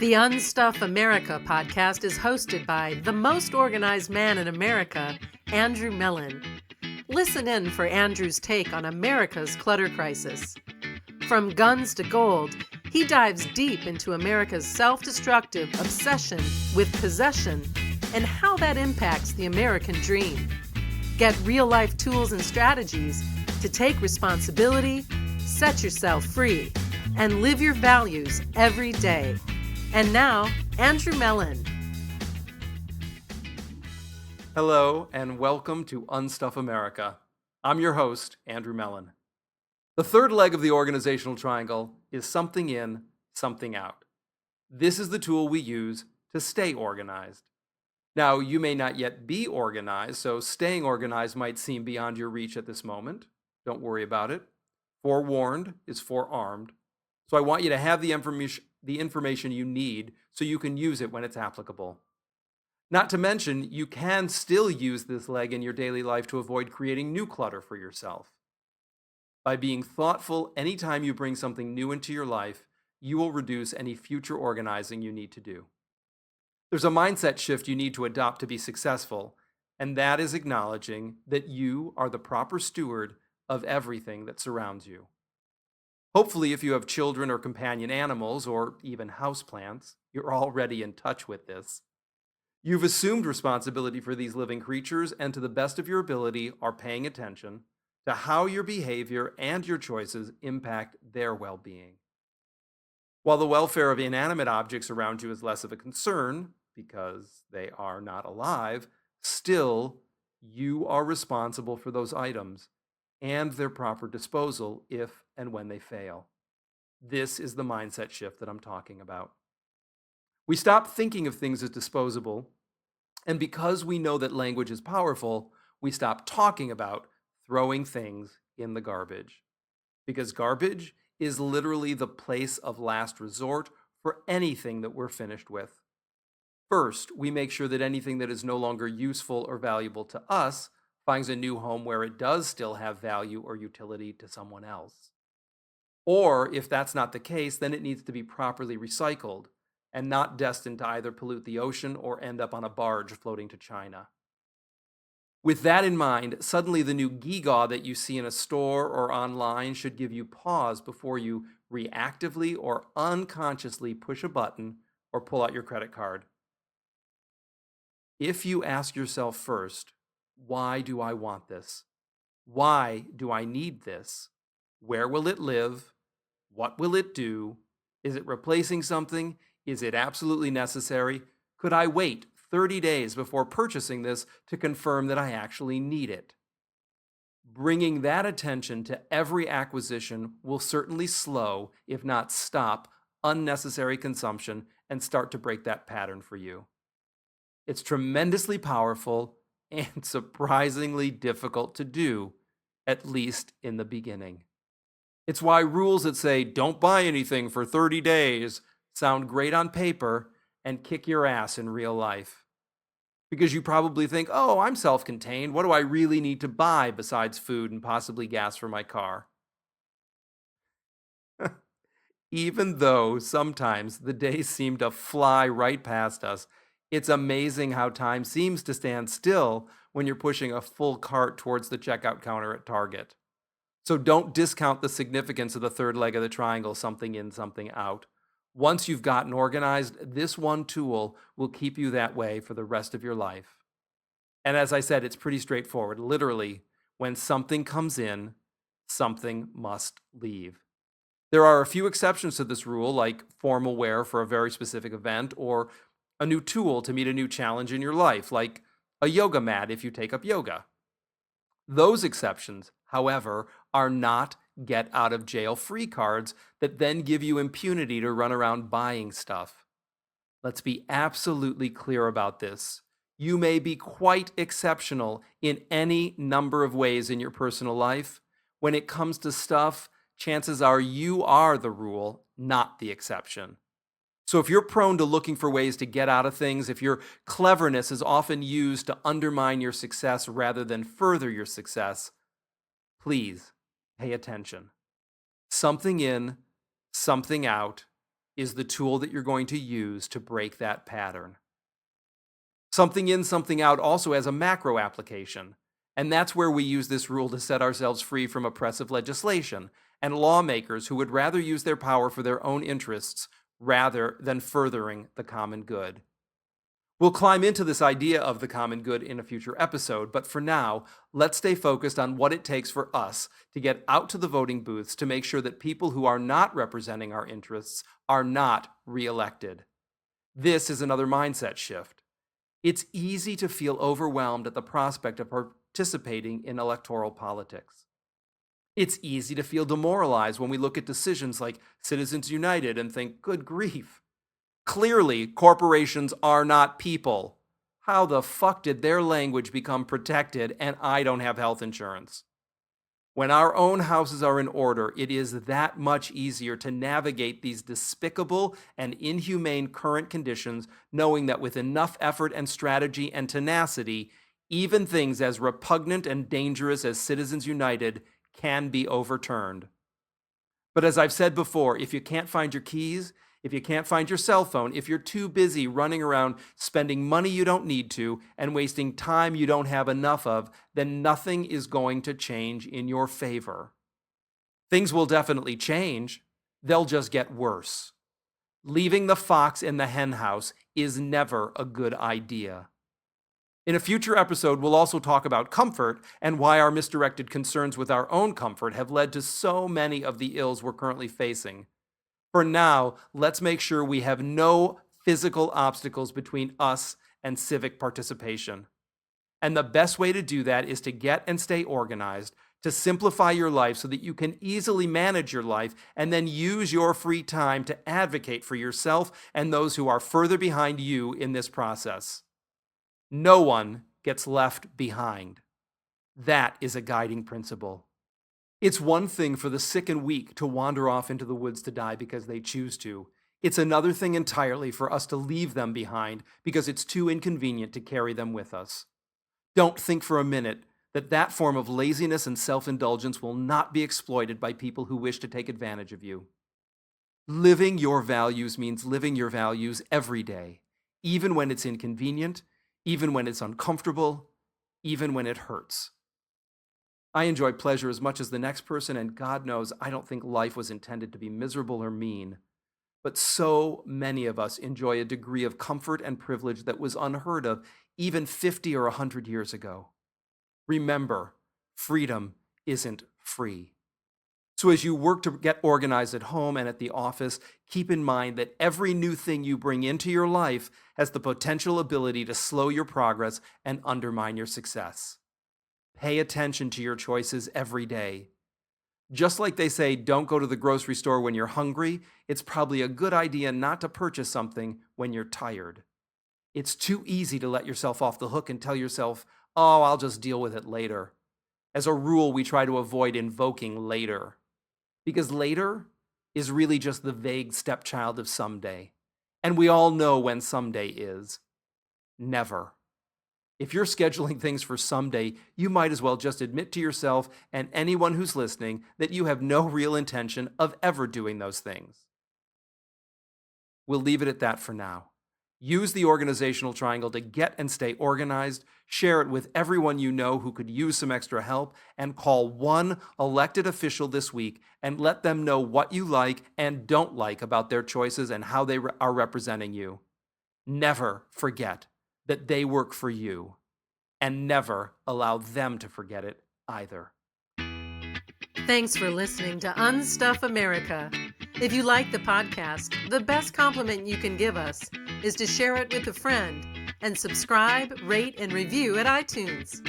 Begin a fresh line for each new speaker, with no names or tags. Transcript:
The Unstuff America podcast is hosted by the most organized man in America, Andrew Mellen. Listen in for Andrew's take on America's clutter crisis. From guns to gold, he dives deep into America's self-destructive obsession with possession and how that impacts the American dream. Get real-life tools and strategies to take responsibility, set yourself free, and live your values every day. And now, Andrew Mellen.
Hello, and welcome to Unstuff America. I'm your host, Andrew Mellen. The third leg of the organizational triangle is something in, something out. This is the tool we use to stay organized. Now, you may not yet be organized, so staying organized might seem beyond your reach at this moment. Don't worry about it. Forewarned is forearmed. So I want you to have the information you need so you can use it when it's applicable. Not to mention, you can still use this leg in your daily life to avoid creating new clutter for yourself. By being thoughtful anytime you bring something new into your life, you will reduce any future organizing you need to do. There's a mindset shift you need to adopt to be successful, and that is acknowledging that you are the proper steward of everything that surrounds you. Hopefully, if you have children or companion animals, or even houseplants, you're already in touch with this. You've assumed responsibility for these living creatures and to the best of your ability are paying attention to how your behavior and your choices impact their well-being. While the welfare of inanimate objects around you is less of a concern because they are not alive, still, you are responsible for those items and their proper disposal if and when they fail. This is the mindset shift that I'm talking about. We stop thinking of things as disposable, and because we know that language is powerful, we stop talking about throwing things in the garbage. Because garbage is literally the place of last resort for anything that we're finished with. First, we make sure that anything that is no longer useful or valuable to us finds a new home where it does still have value or utility to someone else. Or if that's not the case, then it needs to be properly recycled and not destined to either pollute the ocean or end up on a barge floating to China. With that in mind, suddenly the new gewgaw that you see in a store or online should give you pause before you reactively or unconsciously push a button or pull out your credit card. If you ask yourself first, why do I want this? Why do I need this? Where will it live? What will it do? Is it replacing something? Is it absolutely necessary? Could I wait 30 days before purchasing this to confirm that I actually need it? Bringing that attention to every acquisition will certainly slow, if not stop, unnecessary consumption and start to break that pattern for you. It's tremendously powerful and surprisingly difficult to do, at least in the beginning. It's why rules that say don't buy anything for 30 days sound great on paper and kick your ass in real life. Because you probably think, oh, I'm self-contained. What do I really need to buy besides food and possibly gas for my car? Even though sometimes the days seem to fly right past us, it's amazing how time seems to stand still when you're pushing a full cart towards the checkout counter at Target. So don't discount the significance of the third leg of the triangle, something in, something out. Once you've gotten organized, this one tool will keep you that way for the rest of your life. And as I said, it's pretty straightforward. Literally, when something comes in, something must leave. There are a few exceptions to this rule, like formal wear for a very specific event, or a new tool to meet a new challenge in your life, like a yoga mat if you take up yoga. Those exceptions, however, are not get out of jail free cards that then give you impunity to run around buying stuff. Let's be absolutely clear about this. You may be quite exceptional in any number of ways in your personal life. When it comes to stuff, chances are you are the rule, not the exception. So if you're prone to looking for ways to get out of things, if your cleverness is often used to undermine your success rather than further your success, please pay attention. Something in, something out is the tool that you're going to use to break that pattern. Something in, something out also has a macro application, and that's where we use this rule to set ourselves free from oppressive legislation and lawmakers who would rather use their power for their own interests rather than furthering the common good. We'll climb into this idea of the common good in a future episode, but for now, let's stay focused on what it takes for us to get out to the voting booths to make sure that people who are not representing our interests are not reelected. This is another mindset shift. It's easy to feel overwhelmed at the prospect of participating in electoral politics. It's easy to feel demoralized when we look at decisions like Citizens United and think, good grief. Clearly, corporations are not people. How the fuck did their language become protected and I don't have health insurance? When our own houses are in order, it is that much easier to navigate these despicable and inhumane current conditions, knowing that with enough effort and strategy and tenacity, even things as repugnant and dangerous as Citizens United can be overturned. But as I've said before, if you can't find your keys, if you can't find your cell phone, if you're too busy running around spending money you don't need to and wasting time you don't have enough of, then nothing is going to change in your favor. Things will definitely change. They'll just get worse. Leaving the fox in the hen house is never a good idea. In a future episode, we'll also talk about comfort and why our misdirected concerns with our own comfort have led to so many of the ills we're currently facing. For now, let's make sure we have no physical obstacles between us and civic participation. And the best way to do that is to get and stay organized, to simplify your life so that you can easily manage your life and then use your free time to advocate for yourself and those who are further behind you in this process. No one gets left behind. That is a guiding principle. It's one thing for the sick and weak to wander off into the woods to die because they choose to. It's another thing entirely for us to leave them behind because it's too inconvenient to carry them with us. Don't think for a minute that that form of laziness and self-indulgence will not be exploited by people who wish to take advantage of you. Living your values means living your values every day, even when it's inconvenient, even when it's uncomfortable, even when it hurts. I enjoy pleasure as much as the next person, and God knows I don't think life was intended to be miserable or mean. But so many of us enjoy a degree of comfort and privilege that was unheard of even 50 or 100 years ago. Remember, freedom isn't free. So as you work to get organized at home and at the office, keep in mind that every new thing you bring into your life has the potential ability to slow your progress and undermine your success. Pay attention to your choices every day. Just like they say, don't go to the grocery store when you're hungry, it's probably a good idea not to purchase something when you're tired. It's too easy to let yourself off the hook and tell yourself, oh, I'll just deal with it later. As a rule, we try to avoid invoking later. Because later is really just the vague stepchild of someday. And we all know when someday is. Never. If you're scheduling things for someday, you might as well just admit to yourself and anyone who's listening that you have no real intention of ever doing those things. We'll leave it at that for now. Use the organizational triangle to get and stay organized, share it with everyone you know who could use some extra help, and call one elected official this week and let them know what you like and don't like about their choices and how they are representing you. Never forget that they work for you, and never allow them to forget it either.
Thanks for listening to Unstuff America. If you like the podcast, the best compliment you can give us is to share it with a friend and subscribe, rate, and review at iTunes.